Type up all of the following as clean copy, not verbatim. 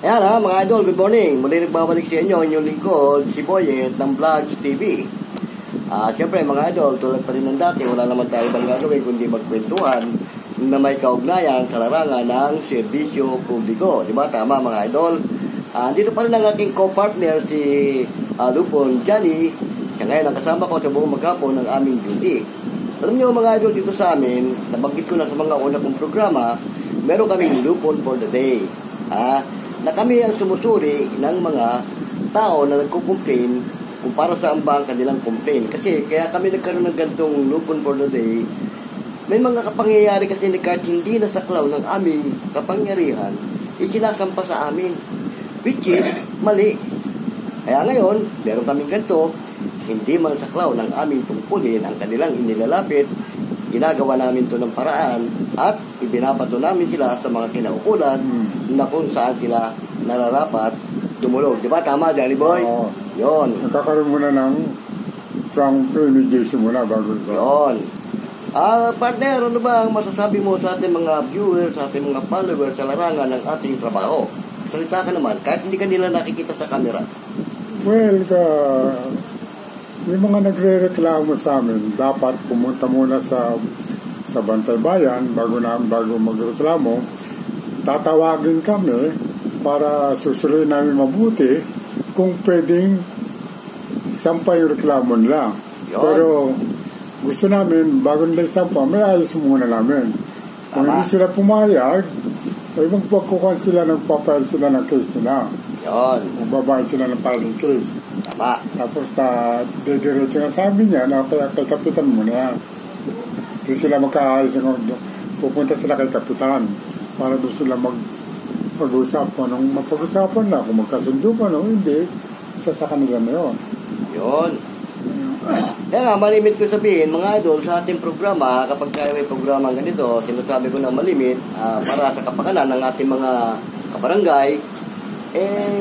Ayan ha, mga idol, good morning. Muli nagbabalik sa inyo inyong lingkod, si Boyet ng Vlogs TV. Siyempre mga idol, tulad pa rin ng dati, wala naman tayo ibang gagawin kundi magkwentuhan na may kaugnayan sa larangan ng serbisyo publiko. Diba? Tama mga idol. Dito pa rin ang aking co-partner si Lupon Johnny. Kaya ngayon ang kasama ko sa buong maghapon ng aming duty. Alam nyo mga idol, dito sa amin, nabanggit ko na sa mga una kong programa, meron kaming Lupon for the day. Na kami ang sumusuri ng mga tao na nagkukomplain kung para saan ba ang kanilang complain. Kasi kaya kami nagkaroon ng gantong Lupon for the day, may mga kapangyayari kasi na kahit hindi nasaklaw ng aming kapangyarihan, isinasampa sa amin, which is mali. Kaya ngayon, meron kaming ganito, hindi man saklaw ng aming tungkulin ang kanilang inilalapit, ginagawa namin to ng paraan at ibinabato namin sila sa mga kinaukulan na kung saan sila nararapat dumulog. Diba? Tama, Johnny Boy? Oo. Yun. Nakakaroon muna ng strong premeditation muna bago ito. Yun. Partner, ano ba ang masasabi mo sa ating mga viewers, sa ating mga followers sa larangan ng ating trabaho? Salita ka naman, kahit hindi ka nila nakikita sa camera. Well, yung mga nagre-reklamo sa amin, dapat pumunta muna sa Bantay Bayan bago magreklamo. Tatawagin kami para susuloy namin mabuti kung pwedeng sampay yung reklamo nila. Yun. Pero gusto namin, bago nila isampa, may ayos muna namin. Kung hindi sila pumayag, ay magpagkukuhan sila, nagpapile sila ng case nila. Yun. Magbabayad sila ng filing case. Tama. Tapos dediretso na sabi niya na kay kapitan mo na yan. Doon sila magkaayos, pupunta sila kay kapitan para doon sila mag-usap kung anong mapag-usapan na, kung magkasundo pa no, hindi, isa sa kanila na yun. Yun. Kaya nga, malimit ko sabihin, mga idol, sa ating programa, kapag tayo may programa ganito, sinasabi ko na malimit para sa kapakanan ng ating mga kabarangay,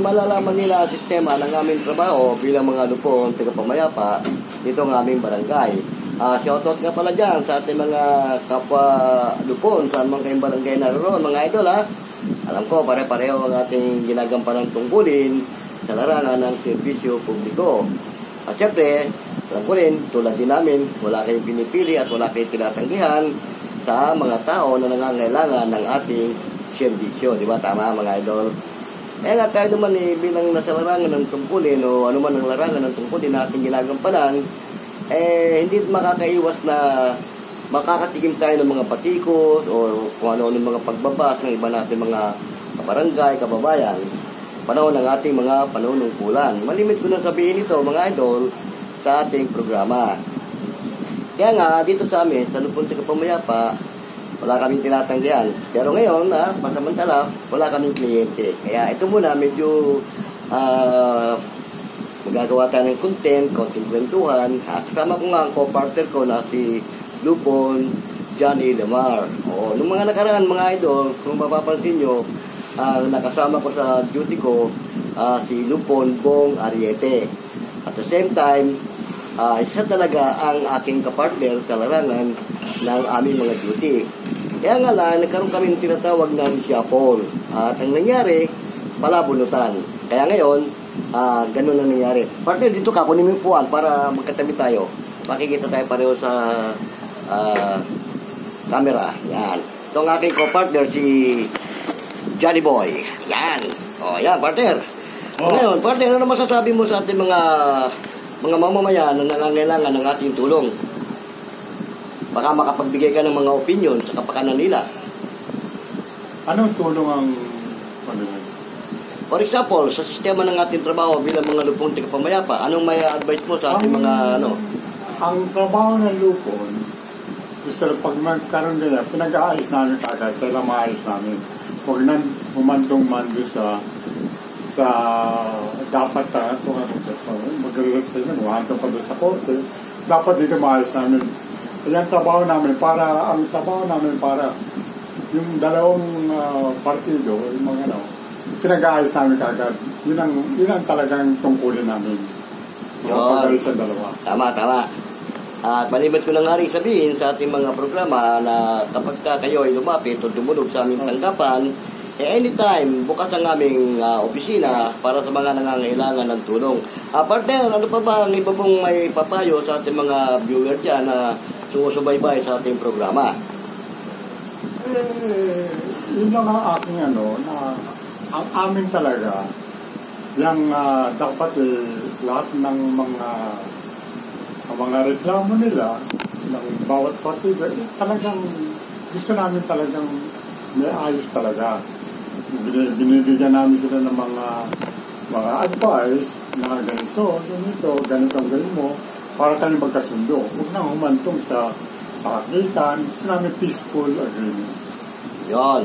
malalaman nila ang sistema ng aming trabaho bilang mga lupon, tagapamayapa, dito ang aming barangay. Shoutout nga pala dyan sa ating mga kapwa lupon, saan mga kayong barangay naroon, mga idol ha. Alam ko, pare-pareho ang ating ginagampanan tungkulin sa larangan ng serbisyo publiko. At syempre, alam ko rin, tulad din namin, wala kayong pinipili at wala kayong tinatanggihan sa mga tao na nangangailangan ng ating serbisyo. Di ba? Tama mga idol? Kaya nga tayo naman bilang nasa larangan ng tungkulin o anuman ang larangan ng tungkulin na ating ginagampanan, hindi makakaiwas na makakatikim tayo ng mga patikot o kung ano ng mga pagbabas ng iba natin mga kabarangay, kababayan, panahon ng ating mga panunungkulan. Malimit ko na sabihin ito mga idol sa ating programa. Kaya nga dito sa amin, sa Lupon Tagapamayapa, wala kaming tinatanggihan. Pero ngayon, masamantala, wala kaming kliyente. Kaya ito muna, medyo magagawa tayo ng content, konting kwentuhan. Kasama ko nga ang co-partner ko na si Lupon Johnny Lamar. Nung mga nakaraan, mga idol, kung mapapansin nyo, nakasama ko sa duty ko si Lupon Bong Ariete. At the same time, isa talaga ang aking kapartner sa larangan ng aming mga duty. Kaya nga lang, nagkaroon kami ng tinatawag na reshuffle. At ang nangyari, palabunutan. Kaya ngayon, ganun ang nangyari. Partner, dito ka, kunin mo yung puwan para magkatabi tayo. Makikita tayo pareho sa camera. Yan. Ito ang aking co-partner, si Johnny Boy. Yan. Yan, partner. Ngayon, partner, ano masasabi mo sa ating mga mamamayan na nangangailangan ng ating tulong? Baka makapagbigay ka ng mga opinion sa kapakanan nila. Anong tulong ang For example, sa sistema ng ating trabaho bilang mga lupong tagapamayapa, anong may advice mo sa ating mga Ang trabaho ng lupon, gusto na pag magkaroon ganyan, pinag-aayos namin kagad, kailang maayos namin. Huwag nang humandong man doon sa dapat mag-relate sa inyo, humandong pa doon sa korte, dapat dito maayos namin. Ang trabaho namin para yung dalawang partido, yung mga pinag-aayos namin kagad. Yun ang talagang tungkulin namin. Pag-aayos sa dalawa. Tama. At malibat ko na nga rin sabihin sa ating mga programa na kapag kayo ay lumapit o dumulog sa aming tanggapan, anytime, bukas ang aming opisina para sa mga nangangailangan ng tulong. Partner, ano pa ba ang iba pong may papayo sa ating mga viewer dyan na sumusubaybay sa ating programa? Yun lang ang aking na ang amin talaga, yung dapat lahat ng mga reklamo nila ng bawat partido, talagang gusto namin talagang may ayos talaga. Binibigyan namin sila ng mga advice na ganito, ganito ang gawin mo para tayo magkasundo. Huwag nang humantong sa sakitan. Gusto namin peaceful agreement. Yon.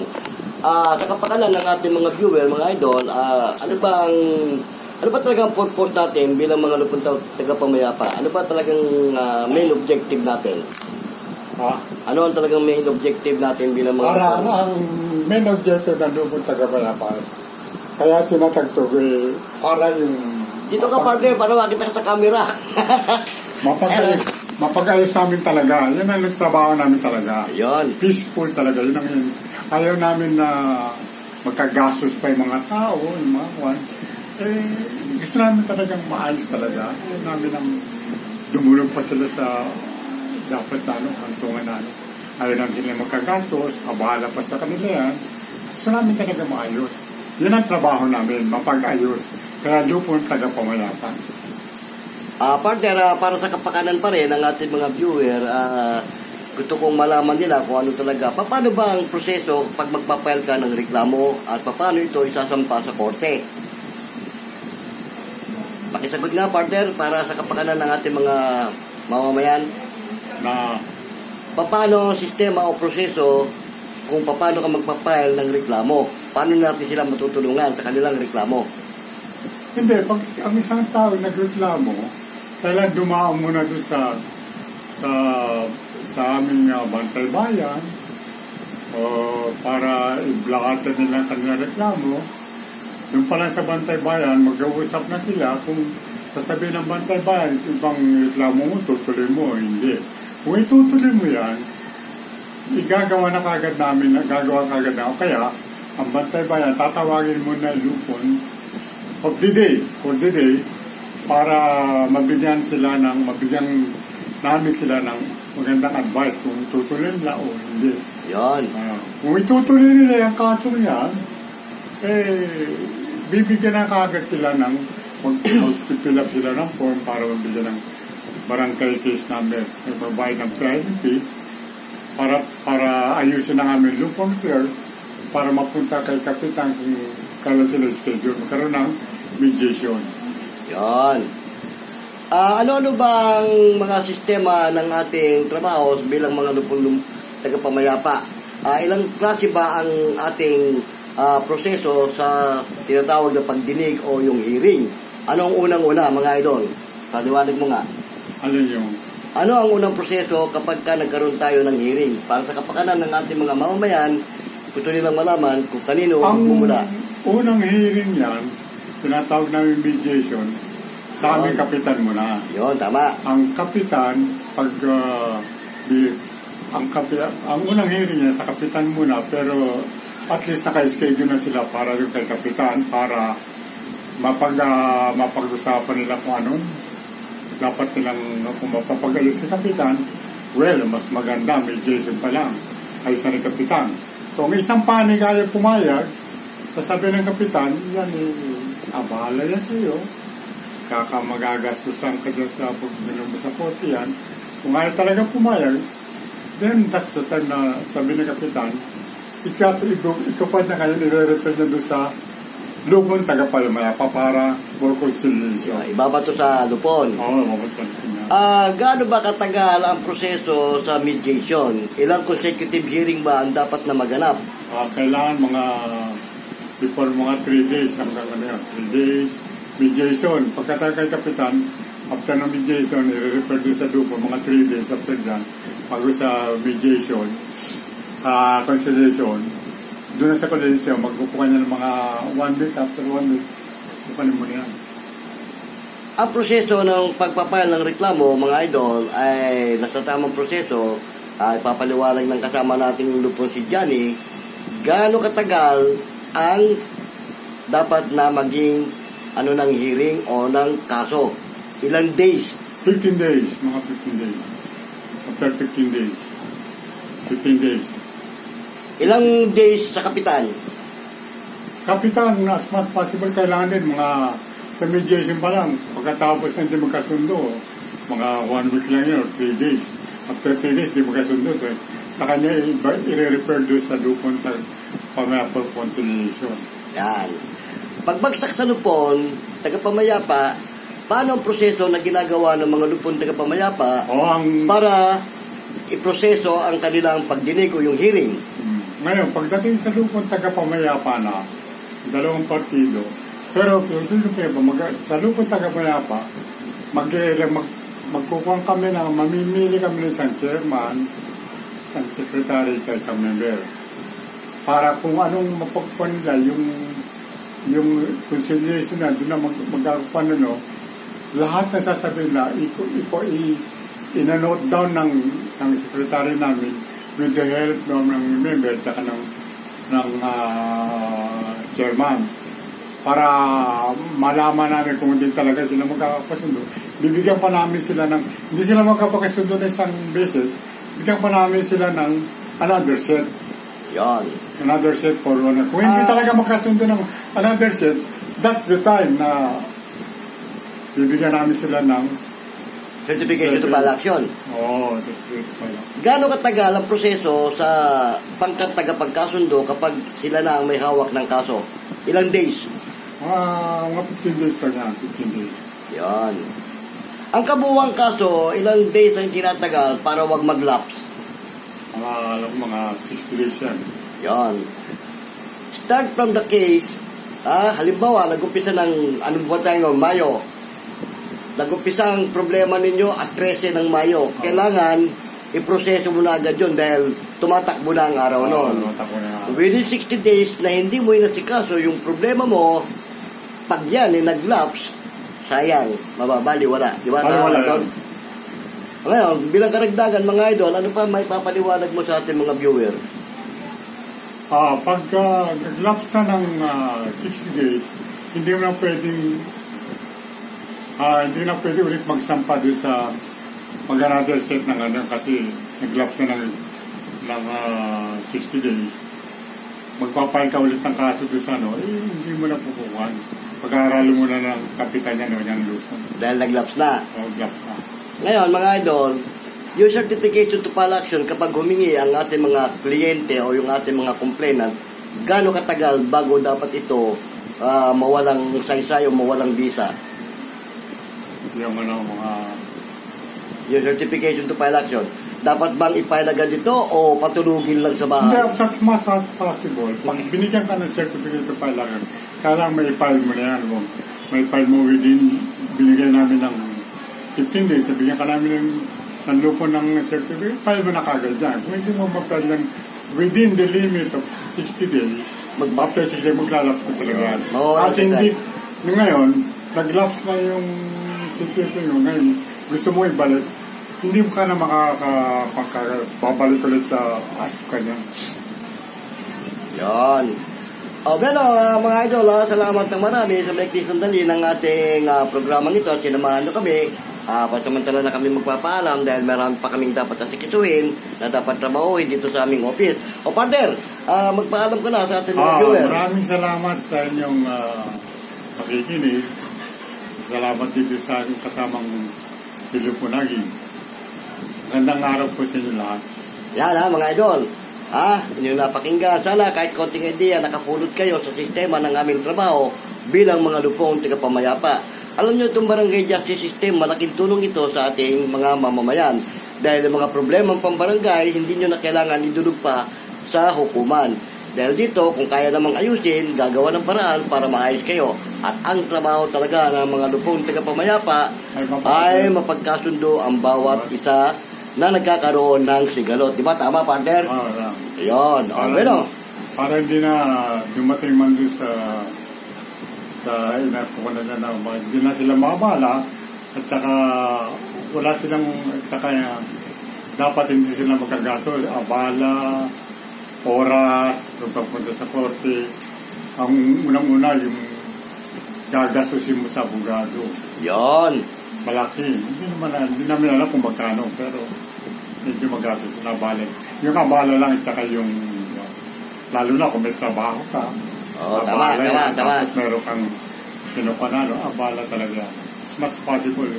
Sa kapakanan ng ating mga viewer, mga idol, ano ba talagang purpose natin bilang mga lupon tagapamayapa? Ano ba talagang main objective natin? Ano ang talagang main objective natin bilang mga... Ang main objective ng lupon tagapamayapa. Kaya tinatagtog para yung... Dito ka, partner, para makita ka sa camera. Mapag-ayos namin talaga. Yan ang nagtrabaho namin talaga. Yun. Peaceful talaga. Yun ang yun. Ayaw namin na magkagastos pa yung mga tao, yung mga kwan. Gusto namin talagang maayos talaga. Ayaw namin ang dumulog pa sila sa dapat hantungan . Ayaw namin sila magkagastos, bahala pa sa kanila yan. Gusto namin talaga maayos. Yan ang trabaho namin, mapag-ayos. Kaya lupon tagapamayapa. Partner, para sa kapakanan pa rin ng ating mga viewer, gusto kong malaman nila kung ano talaga. Paano ba ang proseso pag magpapile ka ng reklamo at paano ito isasampa sa korte? Pakisagot nga, partner, para sa kapakanan ng ating mga mamamayan. Na paano ang sistema o proseso kung paano ka magpapile ng reklamo? Paano natin sila matutulungan sa kanilang reklamo? Hindi, pag ang isang tao nagreklamo, kailan dumaan muna doon sa aming bantay bayan para i-blockatan nila ang kanilang reklamo. Doon pa lang sa bantay bayan, mag-uusap na sila kung sasabihin ng bantay bayan, ibang reklamo mo, tutuloy mo o hindi. Kung itutuloy mo yan, igagawa na kagad namin, kaya ang bantay bayan, tatawagin mo na lupon for the day, para mabigyan namin sila ng magandang advice kung tutuloy nila o hindi. Yan. Kung itutuloy nila yung kaso niyan, bibigyan na kagad sila ng mag-fill sila ng form para mabigyan ng barangay case number. Provide ng priority para ayusin ang aming lupon clear para mapunta kay kapitan kung kailan sila schedule. Magkaroon ng mediation. Yan. Ano-ano ba ang mga sistema ng ating trabaho bilang mga lupon tagapamayapa? Ilang klase ba ang ating proseso sa tinatawag na pagdinig o yung hearing? Ano ang unang-una, mga idol? Paliwanag mo nga. Ano ang unang proseso kapag nagkaroon tayo ng hearing? Para sa kapakanan ng ating mga mamamayan, gusto nilang malaman kung kanino mumula. Ang unang hearing yan, tinatawag namin mediation, sa aming kapitan muna. Yun, tama. Ang kapitan, ang unang hearing niya sa kapitan muna, pero at least naka-schedule na sila para yung kay kapitan para mapag-usapan nila kung ano dapat nilang kung mapapag-ayos si kapitan. Well, mas maganda, mediation pa lang ayos na ni kapitan. Kung isang panig ayaw pumayag, sasabihin ng kapitan, yan bahala yan sa iyo. Magagastusan ka dyan sa pagbilang mo sa korte yan. Kung ayaw talaga pumayag, then that's the time na sabi ng kapitan, ikapad na kayo, nire-refer na doon sa lupon tagapamayapa para for conciliation. Ibabato sa lupon. Oo, ibabato sa lupon. Gaano ba katagal ang proseso sa mediation? Ilang consecutive hearing ba ang dapat na maganap? Kailangan before mga 3 days hanggang 3 days. Mediation. Pagkatapos kay kapitan, after ng mediation, i-refer doon sa lupon, mga 3 days after dyan, bago sa mediation, conciliation, doon na sa conciliation, magpupukan niya ng mga 1 week, after 1 week, pupukanin mo yan. Ang proseso ng pagpapile ng reklamo, mga idol, ay nasa tamang proseso. Ipapaliwanag ng kasama nating lupon si Johnny, gaano katagal ang dapat na maging ng hearing o ng kaso? Ilang days? 15 days, mga 15 days. After 15 days. 15 days. Ilang days sa kapitan? Kapitan, as much possible, kailangan din mga sa mediation pa lang. Pagkatapos na hindi magkasundo, mga 1 week lang yun, or 3 days. After 3 days, hindi magkasundo. Sa kanya, i-refer doon sa lupon for conciliation. Yan. Pagbagsak sa lupon, tagapamayapa, paano ang proseso na ginagawa ng mga lupon tagapamayapa para iproseso ang kanilang pagdinig o yung hearing? Ngayon, pagdating sa lupon tagapamayapa na, dalawang partido, pero sa lupon tagapamayapa, magkukuha kami na mamimili kami ng isang chairman, isang secretary, isang member. Para kung anong mapagpuan nila, yung conciliation na doon na magkakapan lahat na sasabihin na ina-note down ng secretary namin with the help ng member at ng chairman para malaman namin kung hindi talaga sila magkakasundo. Bibigyan pa namin sila hindi sila magkakasundo ng isang beses, bigyan pa namin sila ng another set. Yan. Another set for one. Kung hindi talaga magkasundo ng another set, that's the time na bibigyan namin sila ng certification to file action. Oo, certification to file action. Gaano katagal ang proseso sa pangkat tagapagkasundo kapag sila na ang may hawak ng kaso? Ilang days? Mga 15 days pa yan, 15 days. Yan. Ang kabuuang kaso, ilang days ang tinatagal para wag mag-lapse? Mga 60 days yan. Yan. Start from the case, halimbawa, nag-umpisa ng, anong buwan tayo, Mayo. Nag-umpisa ang problema ninyo at 13 ng Mayo. Kailangan, iproseso mo na agad yun dahil tumatakbo na ang araw noon. Within 60 days na hindi mo inasikaso yung problema mo, pag yan nag-lapse, sayang, mababaliwala. Di ba? Baliwala. Ngayon, bilang karagdagan, mga idol, ano pa may papaliwanag mo sa ating mga viewer? Pag nag-lapse na ng 60 days, hindi mo na pwede ulit magsampa doon sa mag-another set ng kasi nag-lapse na ng 60 days. Magpapile ka ulit ng kaso doon sa hindi mo na pupukuhan. Pag-aaralo mo na ng kapitan niya yung lupon. Dahil nag-lapse na? Nag-lapse na. Ngayon, mga idol, yung certification to file action, kapag humingi ang ating mga kliyente o yung ating mga complainant, gaano katagal bago dapat ito mawalang saysay o mawalang visa? Yung yung certification to file action, dapat bang i-file agad ito o patulugin lang sa bahay? Hindi, as much as possible. Pag binigyan ka ng certificate to file action, kailangan may file mo na yan. May file mo within, binigyan namin ng 15 days, nabigyan ka namin ng lupon ng certificate, file mo na kagad dyan. Kung hindi mo ma-file lang within the limit of 60 days, after 60 days, maglalapse ko talaga yan. At hindi, ngayon, nag-lapse na yung situation nyo, ngayon, gusto mo ibalik, hindi mo ka na babalik ulit sa asukan niya. Yan. Mga idol, salamat ng marami sa maikli sandali ng ating programang ito. Sinamahan nyo kami. Pasamantala na kami magpapaalam dahil meron pa kaming dapat asikisuhin na dapat trabahuin dito sa aming office. Partner, magpaalam ka na sa ating mga viewers. Maraming salamat sa inyong pakikinig. Salamat dito sa aking kasamang Silio Punagi. Magandang araw po sa inyo lahat. Yan mga idol. Inyong napakinggan. Sana kahit konting idea nakapulot kayo sa sistema ng aming trabaho bilang mga lupong tagapamayapa. Alam nyo, itong barangay justice system, malaking tulong ito sa ating mga mamamayan. Dahil ang mga problemang pambarangay, hindi nyo na kailangan idulog pa sa hukuman. Dahil dito, kung kaya namang ayusin, gagawa ng paraan para maayos kayo. At ang trabaho talaga ng mga lupong tagapamayapa ay mapagkasundo ang bawat isa na nagkakaroon ng sigalot. Di ba? Tama, partner? Ayun. Para hindi na dumating man doon sa inapukunan na hindi na sila mabala at saka wala silang dapat hindi sila magkagato abala, oras, pagpunta sa korte ang unang-una yung gagastusin mo sa abogado. Yon. Malaki. Hindi namin alam kung magkano, pero medyo magastos na abala. Yung abala lang, at yung lalo na kung may trabaho ka. Oo, tama. Tapos meron kang kinukuha na, abala talaga. It's not possible.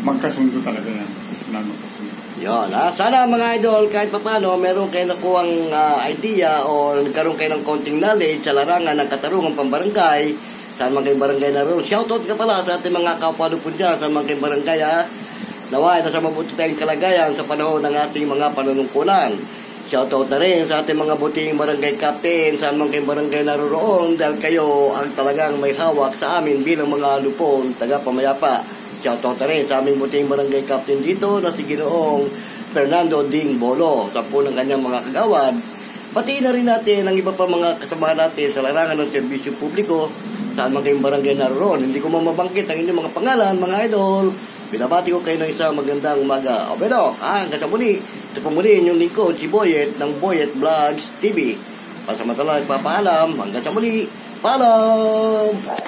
Magkasundo talaga yan. Gusto namin magkasundo. Yun, sana mga idol, kahit papano, meron kayo nakuhang idea o nagkaroon kayo ng konting knowledge sa larangan ng katarungan pambarangay. Saan man kayong barangay naroon. Shoutout ka pala sa ating mga kapwa-lupon dyan. Saan man kayong barangay, naway, nasa mabuti tayong kalagayan sa panahon ng ating mga panunungkulan. Shoutout na rin sa ating mga buting barangay captain. Saan man kayong barangay naroon dahil kayo ang talagang may hawak sa amin bilang mga lupon, taga-pamayapa. Shoutout na rin sa aming buting barangay captain dito na si Ginoong Fernando Ding Bolo sa po ng kanyang mga kagawad. Pati na rin natin ang iba pa mga kasamahan natin sa larangan ng serbisyo publiko saan man kayong barangay naroon. Hindi ko mamabangkit ang inyong mga pangalan, mga idol. Binabati ko kayo ng isang magandang umaga. O pero, hanggang sa muli. Ito po muli inyong lingkod, si Boyet ng Boyet Vlogs TV. Pansamantala nagpapaalam. Hanggang sa muli. Paalam!